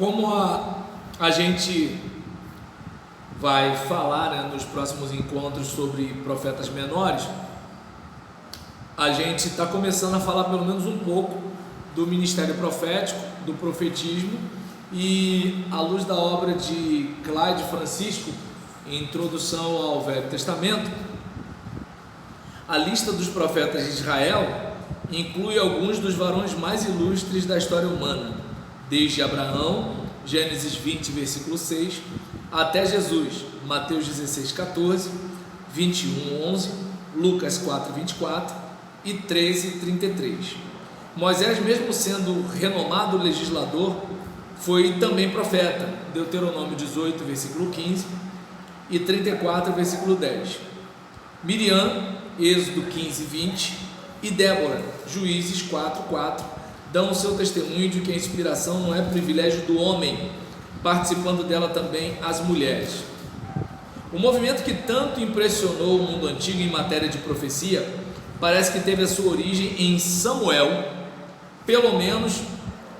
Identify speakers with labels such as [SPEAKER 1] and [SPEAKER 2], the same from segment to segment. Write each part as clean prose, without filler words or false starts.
[SPEAKER 1] Como a gente vai falar, né, nos próximos encontros sobre profetas menores, a gente está começando a falar pelo menos um pouco do ministério profético, do profetismo, e à luz da obra de Clyde Francisco, Introdução ao Velho Testamento, a lista dos profetas de Israel inclui alguns dos varões mais ilustres da história humana, desde Abraão, Gênesis 20, versículo 6, até Jesus, Mateus 16, 14, 21, 11, Lucas 4, 24 e 13, 33. Moisés, mesmo sendo renomado legislador, foi também profeta, Deuteronômio 18, versículo 15 e 34, versículo 10. Miriam, Êxodo 15, 20 e Débora, Juízes 4, 4, dão o seu testemunho de que a inspiração não é privilégio do homem, participando dela também as mulheres. O movimento que tanto impressionou o mundo antigo em matéria de profecia parece que teve a sua origem em Samuel, pelo menos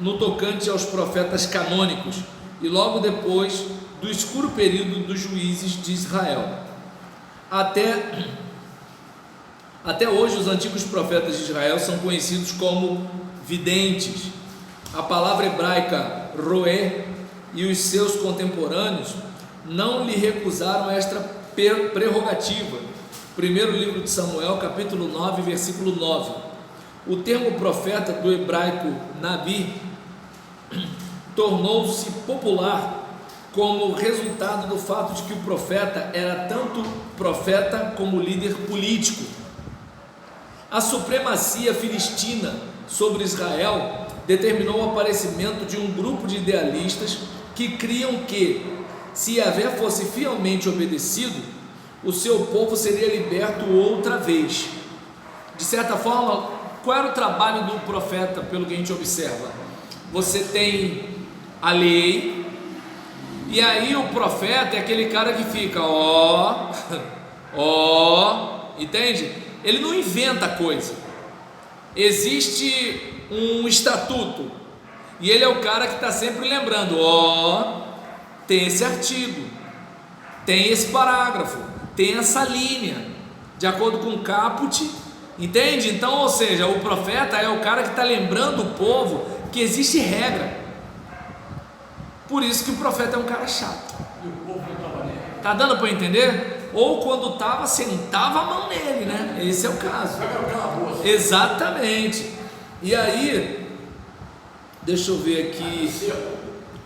[SPEAKER 1] no tocante aos profetas canônicos, e logo depois do escuro período dos juízes de Israel. Até hoje, os antigos profetas de Israel são conhecidos como videntes. A palavra hebraica roé e os seus contemporâneos não lhe recusaram esta prerrogativa. Primeiro livro de Samuel, capítulo 9, versículo 9. O termo profeta, do hebraico nabi, tornou-se popular como resultado do fato de que o profeta era tanto profeta como líder político. A supremacia filistina sobre Israel determinou o aparecimento de um grupo de idealistas que criam que, se Yahvé fosse fielmente obedecido, o seu povo seria liberto outra vez. De certa forma, qual era o trabalho do profeta, pelo que a gente observa? Você tem a lei, e aí o profeta é aquele cara que fica entende? Ele não inventa coisa. Existe um estatuto, e ele é o cara que está sempre lembrando, tem esse artigo, tem esse parágrafo, tem essa linha, de acordo com o caput, entende? Então, ou seja, o profeta é o cara que está lembrando o povo que existe regra. Por isso que o profeta é um cara chato.
[SPEAKER 2] E o povo não estava nele.
[SPEAKER 1] Tá dando para entender? Ou quando estava, sentava a mão nele, né? Esse é o caso. Exatamente. E aí, deixa eu ver aqui.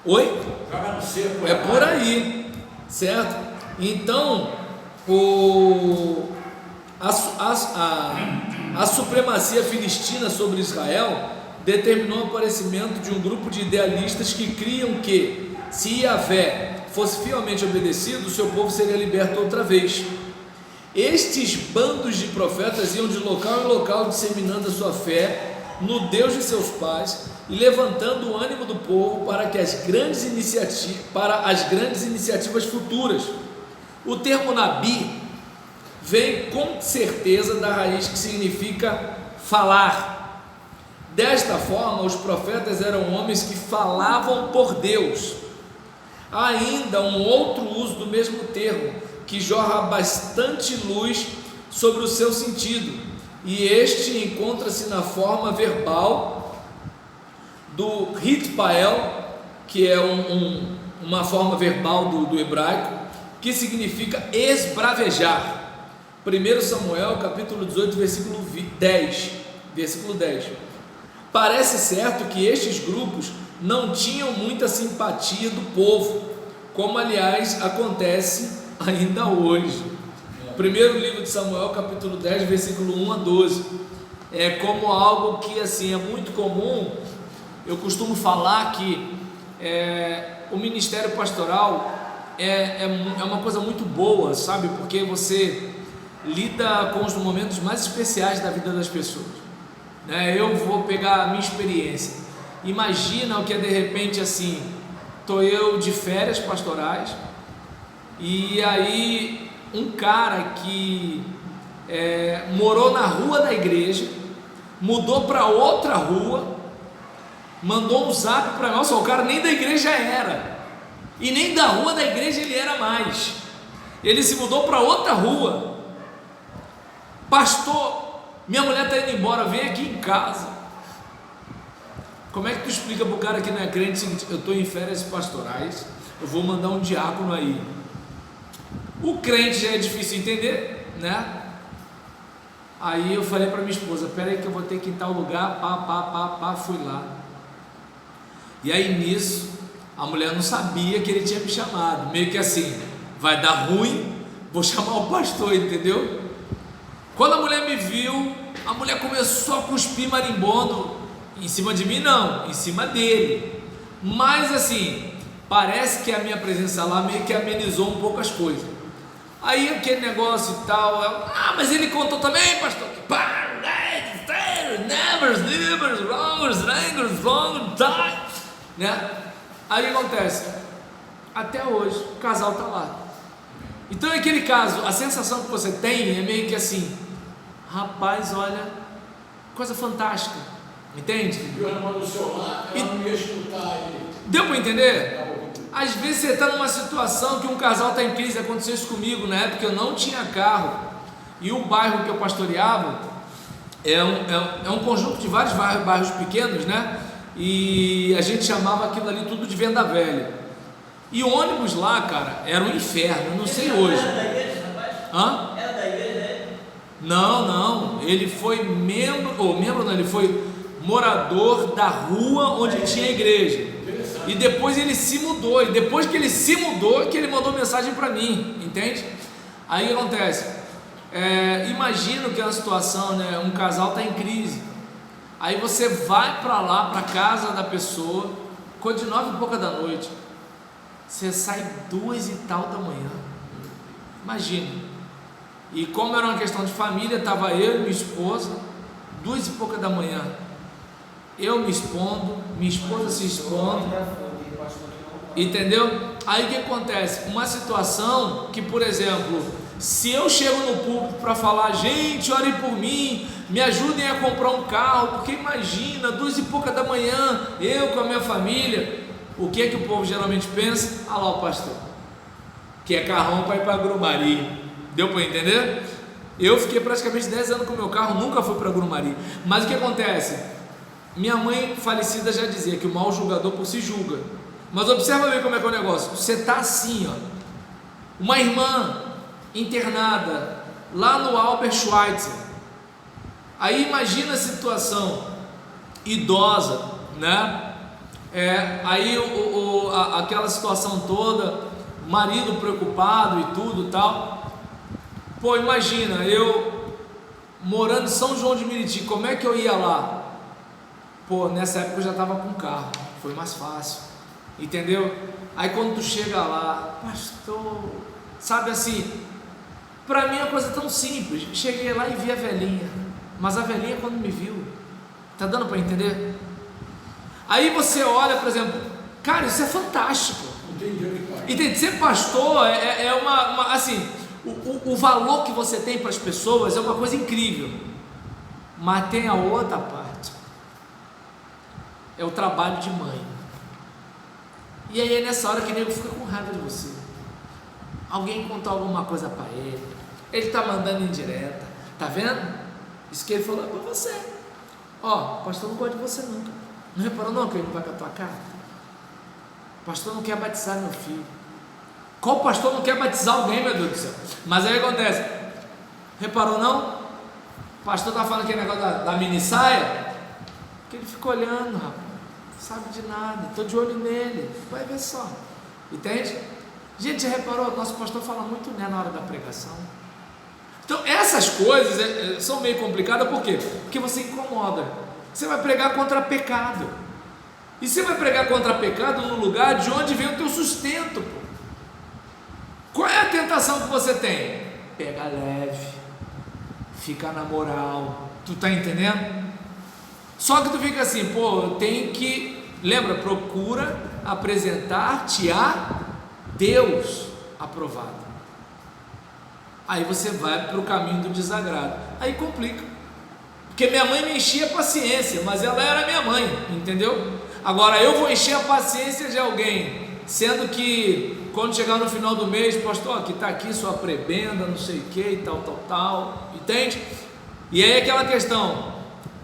[SPEAKER 1] Oi? É por aí, certo? Então, a supremacia filistina sobre Israel determinou o aparecimento de um grupo de idealistas que criam que, se Yahvé fosse fielmente obedecido, o seu povo seria liberto outra vez. Estes bandos de profetas iam de local em local disseminando a sua fé no Deus de seus pais e levantando o ânimo do povo para as grandes iniciativas futuras. O termo Nabi vem com certeza da raiz que significa falar. Desta forma, os profetas eram homens que falavam por Deus. Há ainda um outro uso do mesmo termo, que jorra bastante luz sobre o seu sentido, e este encontra-se na forma verbal do Hitpael, que é uma forma verbal do hebraico, que significa esbravejar. 1 Samuel, capítulo 18, versículo 10. Parece certo que estes grupos não tinham muita simpatia do povo, como aliás acontece ainda hoje. Primeiro livro de Samuel, capítulo 10, versículo 1 a 12. É como algo que assim é muito comum. Eu costumo falar que o ministério pastoral é uma coisa muito boa, sabe? Porque você lida com os momentos mais especiais da vida das pessoas, né? Eu vou pegar a minha experiência. Imagina o que é de repente assim, estou eu de férias pastorais, e aí um cara que morou na rua da igreja, mudou para outra rua, mandou um zap para nós, o cara nem da igreja era, e nem da rua da igreja ele era mais, ele se mudou para outra rua. Pastor, minha mulher está indo embora, vem aqui em casa. Como é que tu explica para o cara que não é crente o seguinte: eu estou em férias pastorais, eu vou mandar um diácono aí. O crente já é difícil entender, né? Aí eu falei para minha esposa: pera aí que eu vou ter que ir em tal lugar, fui lá. E aí nisso, a mulher não sabia que ele tinha me chamado, meio que assim, vai dar ruim, vou chamar o pastor, entendeu? Quando a mulher me viu, a mulher começou a cuspir marimbondo, em cima de mim não, em cima dele, mas assim, parece que a minha presença lá meio que amenizou um pouco as coisas. Aí aquele negócio e tal, mas ele contou também, pastor, né? Aí o que acontece? Até hoje, o casal está lá. Então, em aquele caso, a sensação que você tem é meio que assim: rapaz, olha, coisa fantástica, entende? Deu para entender? Às vezes você está numa situação que um casal está em crise. Aconteceu isso comigo na época, eu não tinha carro, e o bairro que eu pastoreava é um conjunto de vários bairros pequenos, né? E a gente chamava aquilo ali tudo de Venda Velha. E o ônibus lá, cara, era um inferno, eu não sei hoje.
[SPEAKER 2] Era da igreja, rapaz?
[SPEAKER 1] Hã?
[SPEAKER 2] Era da igreja, né?
[SPEAKER 1] Não, ele foi ele foi morador da rua onde tinha a igreja. E depois ele se mudou, e depois que ele se mudou, que ele mandou mensagem para mim, entende? Aí o que acontece? Imagina que é uma situação, né? Um casal está em crise. Aí você vai para lá, para casa da pessoa, quando de 9 e pouca da noite, você sai 2 e tal da manhã. Imagina. E como era uma questão de família, estava eu e minha esposa, 2 e pouca da manhã, eu me expondo, minha esposa se expondo, entendeu? Aí o que acontece? Uma situação que, por exemplo, se eu chego no público para falar: gente, orem por mim, me ajudem a comprar um carro, porque imagina, 2 e pouca da manhã, eu com a minha família, o que é que o povo geralmente pensa? Ah lá o pastor, que é carrão para ir para Grumari. Deu para entender? Eu fiquei praticamente 10 anos com o meu carro, nunca fui para Grumari. Mas o que acontece? Minha mãe falecida já dizia que o mau julgador por si julga. Mas observa bem como é que é o negócio. Você está assim, ó, uma irmã internada lá no Albert Schweitzer. Aí imagina a situação, idosa, né? Aí aquela situação toda, marido preocupado e tudo tal. Pô, imagina, eu morando em São João de Meriti, como é que eu ia lá? Pô, nessa época eu já estava com carro, foi mais fácil, entendeu? Aí quando tu chega lá, pastor, sabe assim, para mim é uma coisa tão simples. Cheguei lá e vi a velhinha, mas a velhinha quando me viu, tá dando para entender? Aí você olha, por exemplo, cara, isso é fantástico. Entende? Ser pastor assim, o valor que você tem para as pessoas é uma coisa incrível, mas tem a outra parte, é o trabalho de mãe. E aí é nessa hora que o nego fica com raiva de você. Alguém contou alguma coisa para ele está mandando indireta, tá vendo? Isso que ele falou é para você. Ó, o pastor não gosta de você nunca. Não reparou não que ele não vai com a tua cara? O pastor não quer batizar meu filho. Qual pastor não quer batizar alguém, meu Deus do céu? Mas aí acontece, reparou não? O pastor está falando aquele negócio da mini saia, que ele fica olhando, rapaz, não sabe de nada, estou de olho nele, vai ver só, entende? Gente, já reparou? Nosso pastor fala muito né na hora da pregação. Então essas coisas são meio complicadas, por quê? Porque você incomoda. Você vai pregar contra pecado, e você vai pregar contra pecado no lugar de onde vem o teu sustento, pô. Qual é a tentação que você tem? Pega leve, fica na moral, tu tá entendendo? Só que tu fica assim, pô, eu tenho que, lembra, procura apresentar-te a Deus aprovado. Aí você vai para o caminho do desagrado, aí complica, porque minha mãe me enchia a paciência, mas ela era minha mãe, entendeu? Agora, eu vou encher a paciência de alguém, sendo que quando chegar no final do mês, pastor, que está aqui sua prebenda, não sei o que e tal, entende? E aí aquela questão,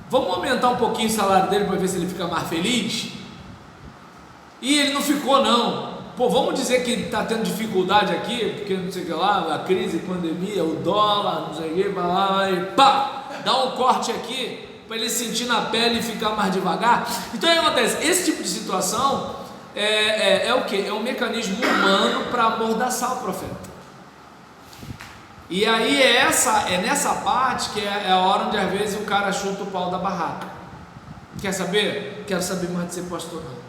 [SPEAKER 1] vamos aumentar um pouquinho o salário dele para ver se ele fica mais feliz? E ele não ficou não. Pô, vamos dizer que está tendo dificuldade aqui, porque não sei o que lá, a crise, pandemia, o dólar, não sei o que, pá, dá um corte aqui, para ele sentir na pele e ficar mais devagar. Então o que acontece? Esse tipo de situação é o que? É um mecanismo humano para amordaçar o profeta. E aí é nessa parte que é a hora onde às vezes o cara chuta o pau da barraca. Quer saber? Quero saber mais de ser pastor não.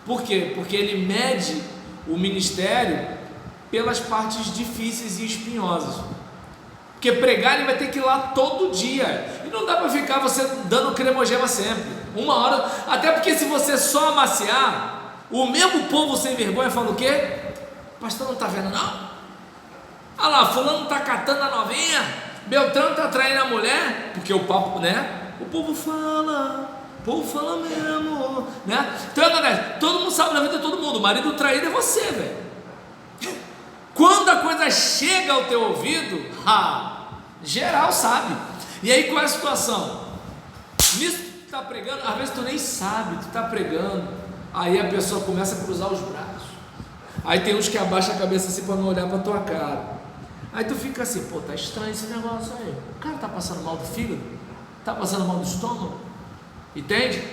[SPEAKER 1] Por quê? Porque ele mede o ministério pelas partes difíceis e espinhosas. Porque pregar ele vai ter que ir lá todo dia. E não dá para ficar você dando cremogema sempre. Uma hora, até porque se você só amaciar, o mesmo povo sem vergonha fala o quê? O pastor não está vendo não? Olha lá, fulano está catando a novinha, Beltrano está traindo a mulher, porque o papo, né? O povo fala mesmo, né? Então acontece, todo mundo sabe da vida de todo mundo, o marido traído é você, velho. Quando a coisa chega ao teu ouvido, geral sabe. E aí qual é a situação? Nisso que tu está pregando, às vezes tu nem sabe, tu está pregando, aí a pessoa começa a cruzar os braços, aí tem uns que abaixam a cabeça assim para não olhar para tua cara, aí tu fica assim, pô, tá estranho esse negócio aí, o cara tá passando mal do fígado, tá passando mal do estômago, entende?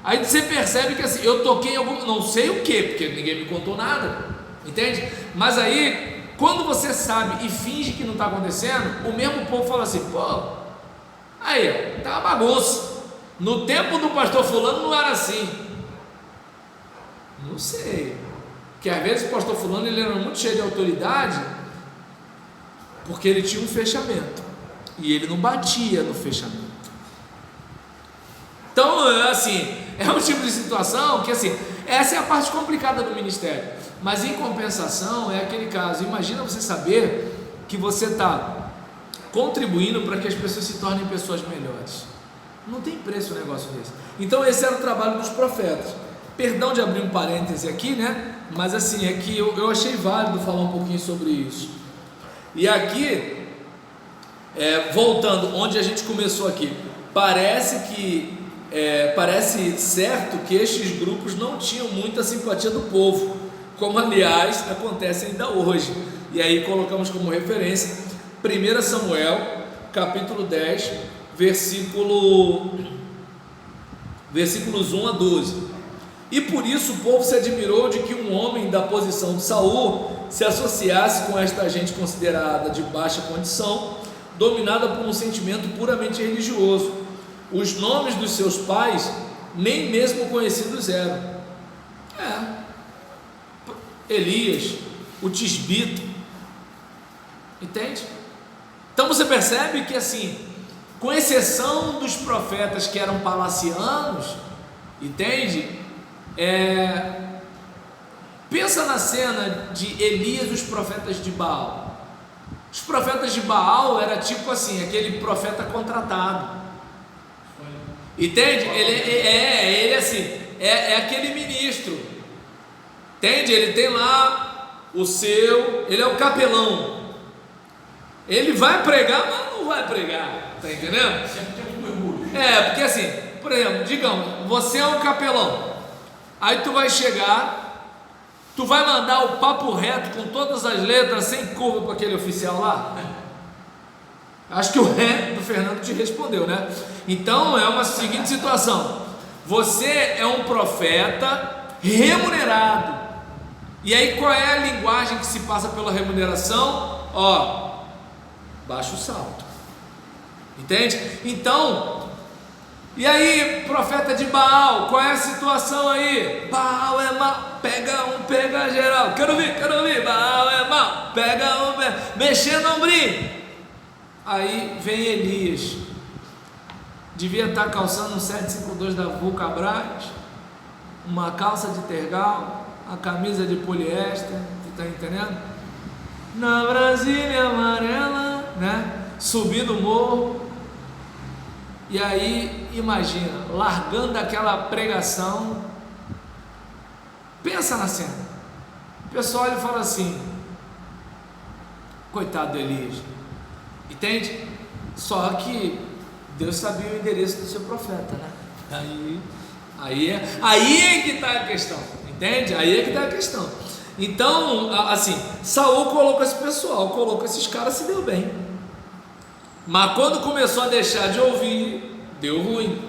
[SPEAKER 1] Aí você percebe que assim, eu toquei em algum, não sei o que, porque ninguém me contou nada, entende? Mas aí, quando você sabe e finge que não está acontecendo, o mesmo povo fala assim, pô, aí, tá uma bagunça, no tempo do pastor fulano não era assim, não sei, que às vezes o pastor fulano ele era muito cheio de autoridade, porque ele tinha um fechamento, e ele não batia no fechamento. Então, assim, é um tipo de situação que, assim, essa é a parte complicada do ministério, mas em compensação é aquele caso, imagina você saber que você está contribuindo para que as pessoas se tornem pessoas melhores, não tem preço um negócio desse. Então esse era o trabalho dos profetas. Perdão de abrir um parêntese aqui, né, mas assim, é que eu achei válido falar um pouquinho sobre isso. E aqui, voltando onde a gente começou aqui, parece certo que estes grupos não tinham muita simpatia do povo, como aliás acontece ainda hoje. E aí colocamos como referência 1 Samuel capítulo 10 versículos 1 a 12. E por isso o povo se admirou de que um homem da posição de Saul se associasse com esta gente considerada de baixa condição, dominada por um sentimento puramente religioso. Os nomes dos seus pais nem mesmo conhecidos eram. Elias, o Tisbita, entende? Então você percebe que assim, com exceção dos profetas que eram palacianos, entende? Pensa na cena de Elias e os profetas de Baal. Os profetas de Baal era tipo assim, aquele profeta contratado, entende? Ele assim, é aquele ministro, entende? Ele tem lá ele é o capelão, ele vai pregar, mas não vai pregar, tá entendendo? Porque assim, por exemplo, digamos, você é um capelão, aí tu vai chegar, tu vai mandar o papo reto com todas as letras, sem curva para aquele oficial lá? Acho que o do Fernando te respondeu, né? Então é uma seguinte situação: você é um profeta remunerado, e aí qual é a linguagem que se passa pela remuneração? Baixa o salto, entende? Então, e aí, profeta de Baal, qual é a situação aí? Baal é mal, pega um, pega geral, quero ouvir, Baal é mal, pega um, mexendo no ombrinho. Aí vem Elias, devia estar calçando um 752 da Vulcabras, uma calça de tergal, a camisa de poliéster, está entendendo? Na Brasília amarela, né? Subindo o morro. E aí, imagina, largando aquela pregação, Pensa na cena. O pessoal ele fala assim: coitado do Elias, entende? Só que Deus sabia o endereço do seu profeta, né? Aí é que está a questão, entende? Aí é que está a questão. Então, assim, Saul colocou esse pessoal, colocou esses caras, se deu bem. Mas quando começou a deixar de ouvir, deu ruim,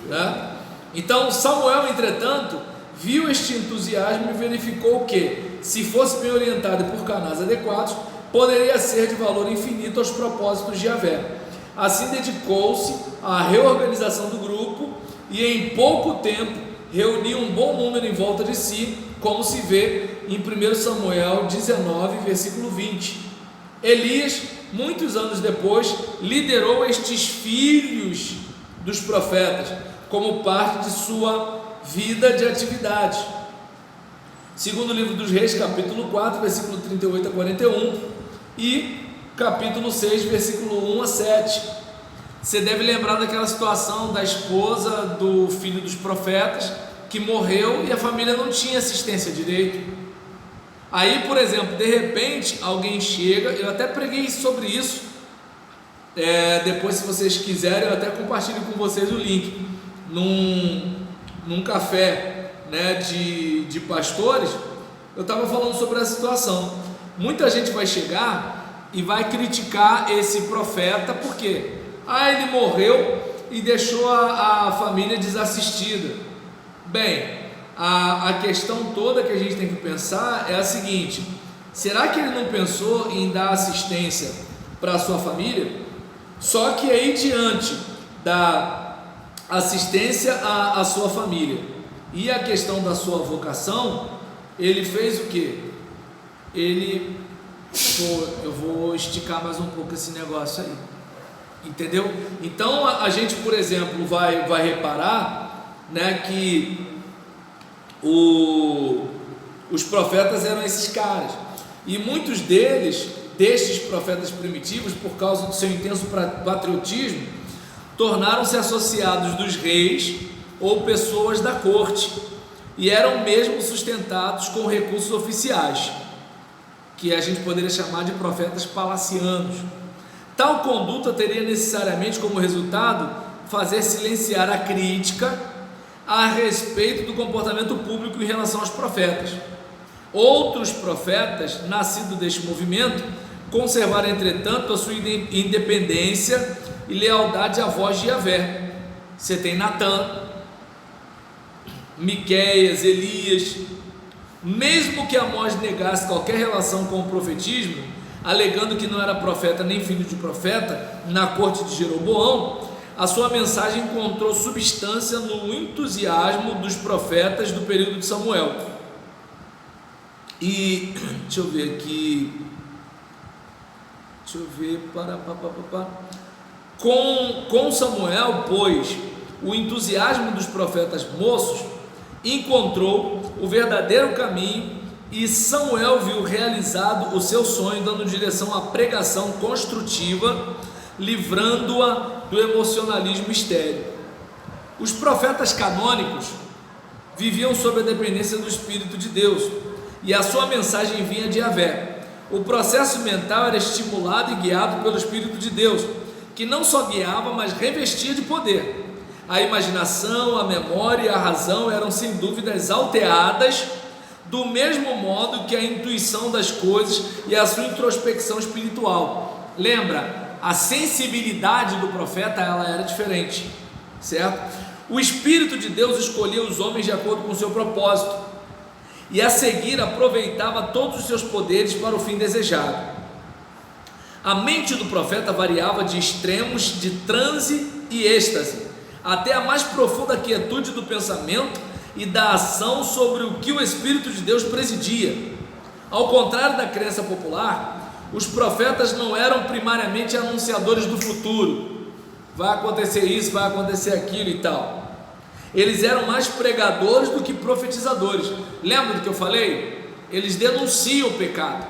[SPEAKER 1] né? Então Samuel, entretanto, viu este entusiasmo e verificou que, se fosse bem orientado por canais adequados, poderia ser de valor infinito aos propósitos de Yahvé. Assim dedicou-se à reorganização do grupo e em pouco tempo reuniu um bom número em volta de si, como se vê em 1 Samuel 19, versículo 20. Elias, muitos anos depois, liderou estes filhos dos profetas como parte de sua vida de atividade. Segundo o livro dos Reis, capítulo 4, versículo 38 a 41 e capítulo 6, versículo 1 a 7. Você deve lembrar daquela situação da esposa do filho dos profetas que morreu e a família não tinha assistência direito. Aí, por exemplo, de repente alguém chega, eu até preguei sobre isso, depois, se vocês quiserem, eu até compartilho com vocês o link. Num café, né, de pastores, eu estava falando sobre essa situação. Muita gente vai chegar e vai criticar esse profeta, porque ele morreu e deixou a família desassistida. Bem, a questão toda que a gente tem que pensar é a seguinte: será que ele não pensou em dar assistência para a sua família? Só que aí, diante da assistência à sua família e a questão da sua vocação, ele fez o que? Eu vou esticar mais um pouco esse negócio aí, entendeu? Então a gente, por exemplo, vai reparar, né, que os profetas eram esses caras, e muitos destes profetas primitivos, por causa do seu intenso patriotismo, tornaram-se associados dos reis ou pessoas da corte, e eram mesmo sustentados com recursos oficiais, que a gente poderia chamar de profetas palacianos. Tal conduta teria necessariamente como resultado fazer silenciar a crítica a respeito do comportamento público em relação aos profetas. Outros profetas, nascidos deste movimento, conservaram, entretanto, a sua independência e lealdade à voz de Yahvé. Você tem Natã, Miqueias, Elias. Mesmo que Amós negasse qualquer relação com o profetismo, alegando que não era profeta nem filho de profeta, na corte de Jeroboão, a sua mensagem encontrou substância no entusiasmo dos profetas do período de Samuel. E deixa eu ver aqui. Com Samuel, pois, o entusiasmo dos profetas moços encontrou o verdadeiro caminho, e Samuel viu realizado o seu sonho, dando direção à pregação construtiva, livrando-a do emocionalismo estéril. Os profetas canônicos viviam sob a dependência do Espírito de Deus, e a sua mensagem vinha de Yahvé. O processo mental era estimulado e guiado pelo Espírito de Deus, que não só guiava, mas revestia de poder. A imaginação, a memória e a razão eram sem dúvidas alteadas, do mesmo modo que a intuição das coisas e a sua introspecção espiritual. Lembra, a sensibilidade do profeta, ela era diferente, certo? O Espírito de Deus escolhia os homens de acordo com o seu propósito, e a seguir aproveitava todos os seus poderes para o fim desejado. A mente do profeta variava de extremos de transe e êxtase, até a mais profunda quietude do pensamento e da ação sobre o que o Espírito de Deus presidia. Ao contrário da crença popular, os profetas não eram primariamente anunciadores do futuro. Vai acontecer isso, vai acontecer aquilo e tal. Eles eram mais pregadores do que profetizadores. Lembra do que eu falei? Eles denunciam o pecado.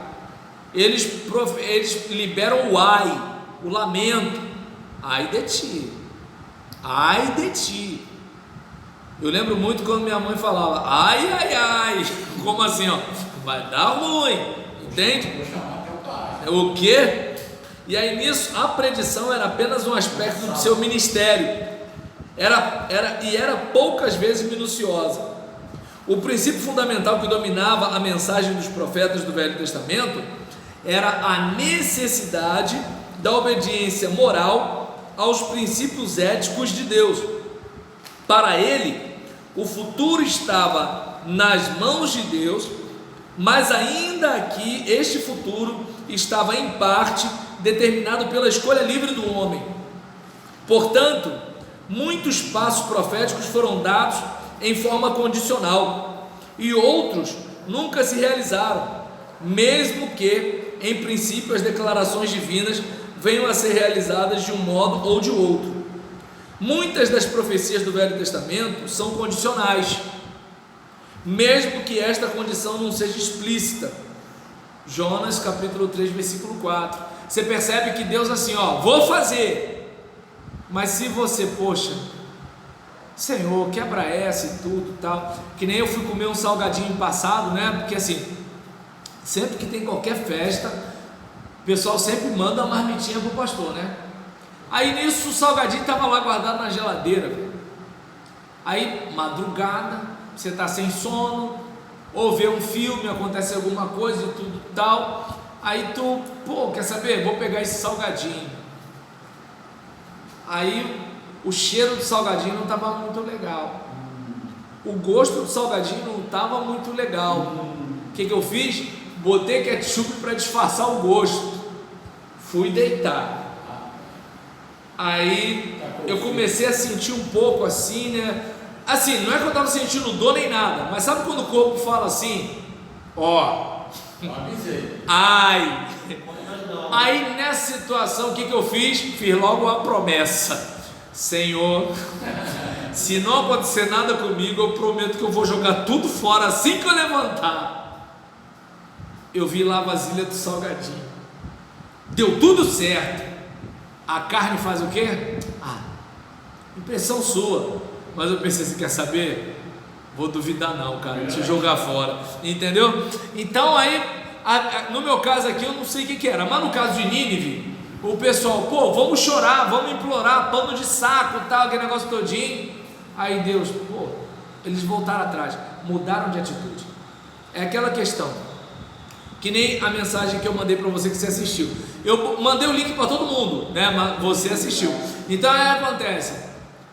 [SPEAKER 1] Eles liberam o ai, o lamento. Ai de ti, ai de ti. Eu lembro muito quando minha mãe falava, ai, ai, ai, como assim, ó, vai dar ruim, entende? O quê? E aí nisso, a predição era apenas um aspecto do seu ministério, era poucas vezes minuciosa. O princípio fundamental que dominava a mensagem dos profetas do Velho Testamento era a necessidade da obediência moral aos princípios éticos de Deus. Para ele, o futuro estava nas mãos de Deus, mas ainda aqui este futuro estava em parte determinado pela escolha livre do homem. Portanto, muitos passos proféticos foram dados em forma condicional e outros nunca se realizaram, mesmo que em princípio as declarações divinas venham a ser realizadas de um modo ou de outro. Muitas das profecias do Velho Testamento são condicionais, mesmo que esta condição não seja explícita. Jonas capítulo 3 versículo 4, você percebe que Deus assim, ó, vou fazer, mas se você, poxa, Senhor, quebra essa e tudo tal, que nem eu fui comer um salgadinho passado, né, porque assim, sempre que tem qualquer festa, o pessoal sempre manda uma marmitinha pro pastor, né, aí nisso o salgadinho estava lá guardado na geladeira, aí madrugada, você está sem sono, ou vê um filme, acontece alguma coisa e tudo tal, aí tu, pô, quer saber, vou pegar esse salgadinho, aí o cheiro do salgadinho não estava muito legal, o gosto do salgadinho não estava muito legal, o que eu fiz? Botei ketchup para disfarçar o gosto, fui deitar, aí eu comecei a sentir um pouco assim, né, assim, não é que eu estava sentindo dor nem nada, mas sabe quando o corpo fala assim, ó, ai, aí nessa situação o que eu fiz? Fiz logo uma promessa, Senhor, se não acontecer nada comigo, eu prometo que eu vou jogar tudo fora assim que eu levantar. Eu vi lá a vasilha do salgadinho, deu tudo certo. A carne faz o quê? Impressão sua, mas eu pensei, você quer saber? Vou duvidar não, cara, deixa eu jogar fora, entendeu? Então aí, no meu caso aqui, eu não sei o que era, mas no caso de Nínive, o pessoal, pô, vamos chorar, vamos implorar, pano de saco, tal, aquele negócio todinho. Aí Deus, pô, eles voltaram atrás, mudaram de atitude. É aquela questão, que nem a mensagem que eu mandei para você que você assistiu. Eu mandei o link para todo mundo, né? Mas você assistiu. Então aí acontece,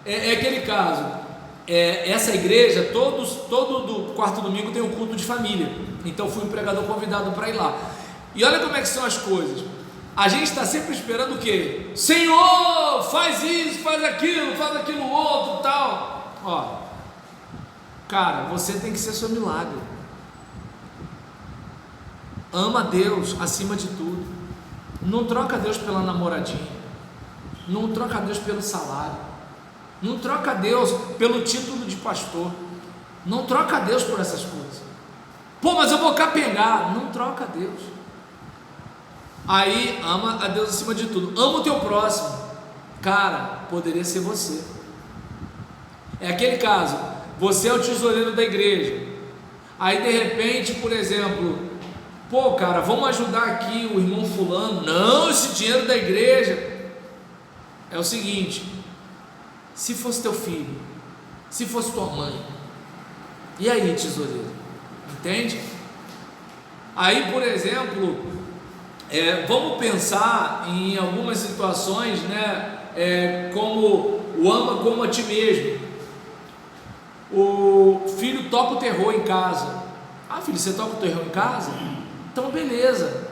[SPEAKER 1] é aquele caso, essa igreja, todo do quarto domingo tem um culto de família. Então fui um pregador convidado para ir lá. E olha como é que são as coisas. A gente está sempre esperando o quê? Senhor, faz isso, faz aquilo outro, tal. Ó, cara, você tem que ser seu milagre. Ama a Deus acima de tudo. Não troca Deus pela namoradinha. Não troca Deus pelo salário. Não troca Deus pelo título de pastor. Não troca Deus por essas coisas. Pô, mas eu vou capengar. Não troca Deus. Aí ama a Deus acima de tudo. Ama o teu próximo. Cara, poderia ser você. É aquele caso, você é o tesoureiro da igreja. Aí de repente, por exemplo, pô, cara, vamos ajudar aqui o irmão fulano. Não, esse dinheiro da igreja. É o seguinte, se fosse teu filho, se fosse tua mãe, e aí, tesoureiro? Entende? Aí, por exemplo, vamos pensar em algumas situações, né, como o ama como a ti mesmo. O filho toca o terror em casa. Filho, você toca o terror em casa? Então beleza,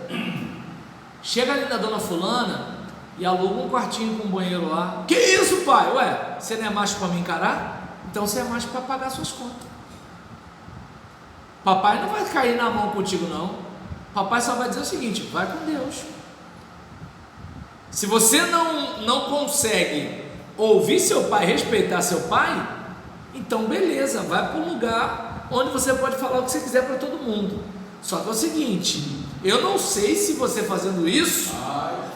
[SPEAKER 1] chega ali na dona fulana e aluga um quartinho com um banheiro lá. Que isso, pai? Ué, você não é macho para me encarar? Então você é macho para pagar suas contas. Papai não vai cair na mão contigo não. Papai só vai dizer o seguinte, vai com Deus. Se você não consegue ouvir seu pai, respeitar seu pai, então beleza, vai para um lugar onde você pode falar o que você quiser para todo mundo. Só que é o seguinte, eu não sei se você fazendo isso,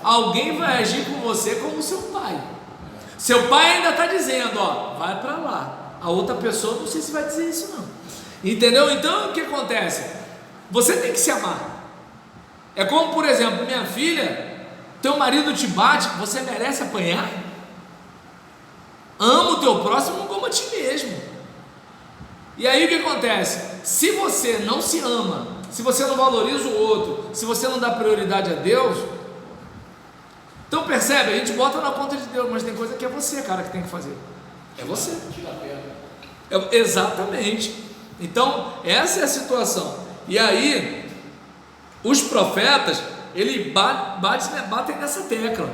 [SPEAKER 1] alguém vai agir com você como seu pai. Seu pai ainda está dizendo, ó, vai para lá. A outra pessoa não sei se vai dizer isso não. Entendeu? Então o que acontece? Você tem que se amar. É como, por exemplo, minha filha, teu marido te bate, você merece apanhar? Ama o teu próximo como a ti mesmo. E aí o que acontece? Se você não se ama, se você não valoriza o outro, se você não dá prioridade a Deus, então percebe, a gente bota na conta de Deus, mas tem coisa que é você, cara, que tem que fazer. É você. Exatamente. Então essa é a situação. E aí os profetas, eles batem nessa tecla,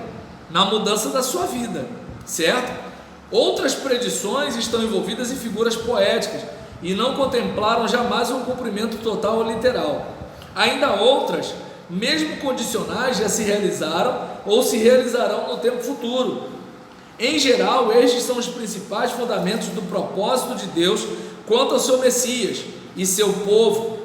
[SPEAKER 1] na mudança da sua vida, certo? Outras predições estão envolvidas em figuras poéticas e não contemplaram jamais um cumprimento total ou literal. Ainda outras, mesmo condicionais, já se realizaram ou se realizarão no tempo futuro. Em geral, estes são os principais fundamentos do propósito de Deus quanto ao seu Messias e seu povo,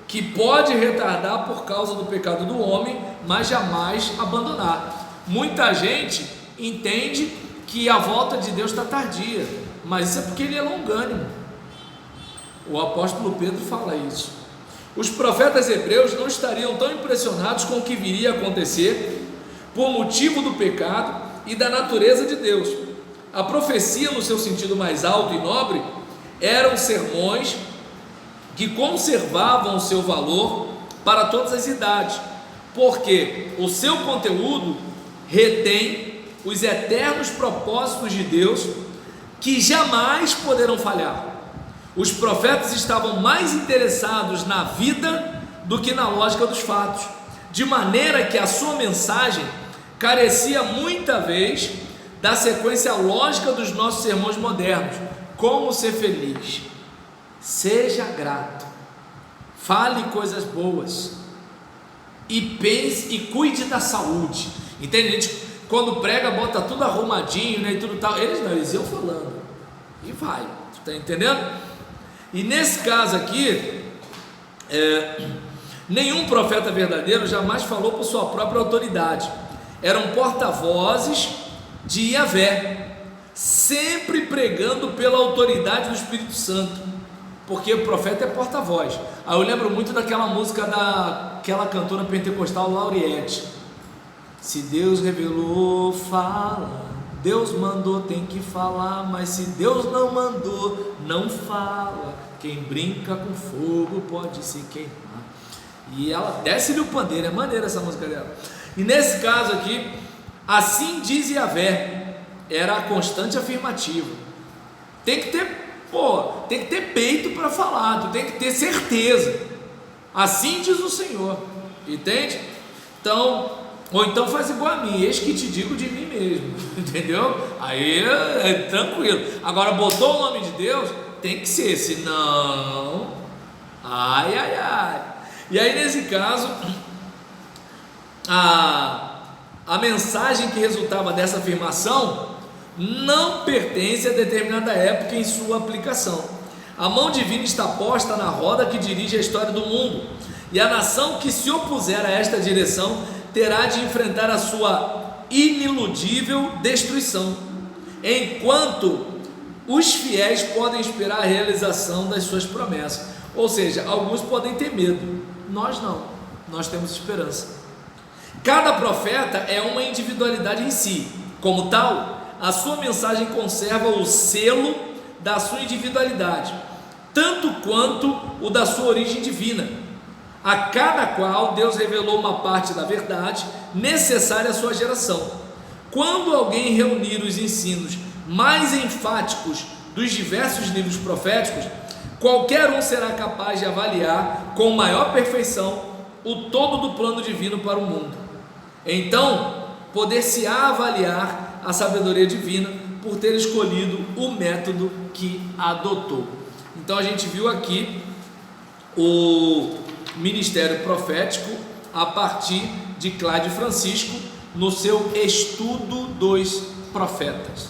[SPEAKER 1] que pode retardar por causa do pecado do homem, mas jamais abandonar. Muita gente entende que a volta de Deus está tardia, mas isso é porque ele é longânimo. O apóstolo Pedro fala isso. Os profetas hebreus não estariam tão impressionados com o que viria a acontecer por motivo do pecado e da natureza de Deus. A profecia, no seu sentido mais alto e nobre, eram sermões que conservavam o seu valor para todas as idades, porque o seu conteúdo retém os eternos propósitos de Deus que jamais poderão falhar. Os profetas estavam mais interessados na vida do que na lógica dos fatos, de maneira que a sua mensagem carecia muita vez da sequência lógica dos nossos sermões modernos. Como ser feliz, seja grato, fale coisas boas e pense e cuide da saúde. Entende? A gente, quando prega, bota tudo arrumadinho, né, e tudo tal. Eles iam falando e vai, tá entendendo? E nesse caso aqui, nenhum profeta verdadeiro jamais falou por sua própria autoridade. Eram porta-vozes de Yahvé, sempre pregando pela autoridade do Espírito Santo, porque o profeta é porta-voz. Aí eu lembro muito daquela música daquela cantora pentecostal Lauriette: se Deus revelou, fala. Deus mandou, tem que falar. Mas se Deus não mandou, não fala. Quem brinca com fogo pode se queimar. E ela desce-lhe o pandeiro. É maneira essa música dela. E nesse caso aqui, assim diz Yahvé, era a constante afirmativa. Tem que ter peito para falar, tu tem que ter certeza. Assim diz o Senhor, entende? Então, ou então faz igual a mim: eis que te digo de mim mesmo, entendeu? Aí é tranquilo. Agora botou o nome de Deus, tem que ser, senão, ai. E aí nesse caso, a mensagem que resultava dessa afirmação não pertence a determinada época em sua aplicação. A mão divina está posta na roda que dirige a história do mundo, e a nação que se opuser a esta direção terá de enfrentar a sua iniludível destruição, enquanto os fiéis podem esperar a realização das suas promessas. Ou seja, alguns podem ter medo, nós não, nós temos esperança. Cada profeta é uma individualidade em si, como tal, a sua mensagem conserva o selo da sua individualidade, tanto quanto o da sua origem divina. A cada qual Deus revelou uma parte da verdade necessária à sua geração. Quando alguém reunir os ensinos mais enfáticos dos diversos livros proféticos, qualquer um será capaz de avaliar com maior perfeição o todo do plano divino para o mundo. Então, poder-se-á avaliar a sabedoria divina por ter escolhido o método que adotou. Então a gente viu aqui o ministério profético a partir de Cláudio Francisco no seu estudo dos profetas.